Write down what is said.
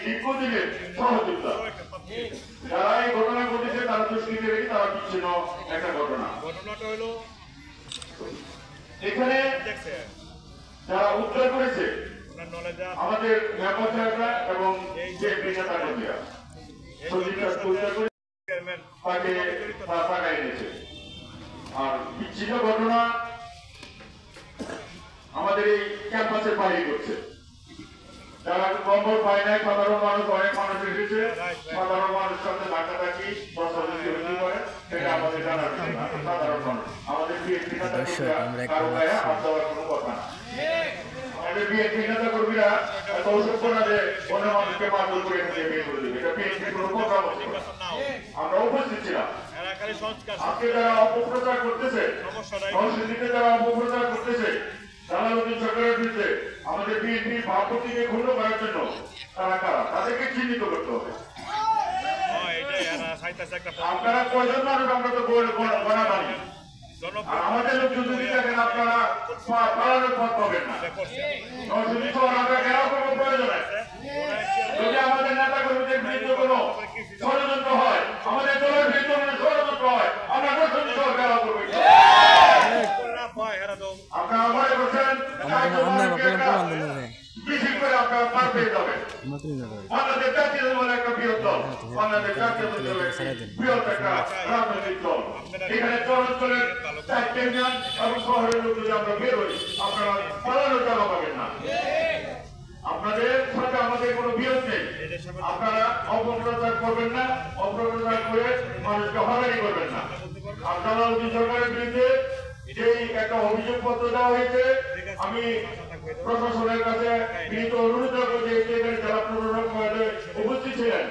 দীর্ঘদিনের সহযোগিতা। যারা এই ঘটনা ঘটেছে তারা দুষ্কৃতিকারী, তারা বিচ্ছিন্ন একটা ঘটনা। ঘটনাটা হলো এখানে যারা উদ্ধার করেছে আমাদের মেম্বার সাহেবরা এবং বিএনপি নেতা কর্মীরা উদ্ধার করে তাকে টাকা এনেছে। আর বিচ্ছিন্ন ঘটনা আমাদের এই ক্যাম্পাসের বাইরে করছে। যারা নম্বর পায় নাই, সাধারণ মানুষ, অনেক মানুষ এসেছে, সাধারণ মানুষের সাথে ধাক্কাধাক্কি করে সেটা আমাদের জানা সাধারণ মানুষ। আমাদের বিএনপি নেতা কর্মীরা কারো গায়ে হাত দেওয়ার কোনো কথা না। আমাদের বিএনপি নেতা কর্মীরা কৌশল না যে অন্য মানুষকে মারধর করে বের করে দেবে, এটা বিএনপির কোনো কথা বলছে। আমরা উপস্থিত ছিলাম। আজকে যারা অপপ্রচার করতেছে, সংস্কৃতিতে যারা অপপ্রচার করতেছে জালালউদ্দিন সরকারের বিরুদ্ধে, আমাদের বিএনপির ভাবমূর্তিকে ক্ষুণ্ণ করার জন্য তারা কারা, তাদেরকে চিহ্নিত করতে হবে। আপনারা কয়জন মানুষ, আমরা তো গণা মানি। আমাদের লোকজন যদি দেখেন আপনারা পালানোর পথ পাবেন না। আমরা ঘেরাও করবো প্রয়োজনে। যদি আমাদের নেতা কর্মীদের বিরুদ্ধে কোনো ষড়যন্ত্র হয়, আমাদের দলের বিরুদ্ধে কোনো ষড়যন্ত্র হয়, আমরা দর্শনী সহ ঘেরাও করবো। আপনারা মনে করছেন মিছিল করে আপনারা পার পেয়ে যাবেন। বাংলাদেশ জাতীয় দল একটা বৃহৎ দল, বাংলাদেশ জাতীয় দল বৃহৎ একটা রাজনৈতিক দল। এখানে চরাঞ্চলের 4 ইউনিয়ন এবং শহরের লোক যদি আমরা বের হই, আপনারা পালানোর জায়গা পাবেন না। আপনাদের সাথে আমাদের কোনো বিরোধ নেই। আপনারা অপপ্রচার করবেন না, অপপ্রচার করে মানুষকে হয়রানি করবেন না। আপনারা সরকারের বিরুদ্ধে যেই একটা অভিযোগ পত্র দেওয়া হয়েছে, আমি প্রশাসনের কাছে বিনীত অনুরোধ করছি, জেলা প্রশাসক উপস্থিত ছিলেন,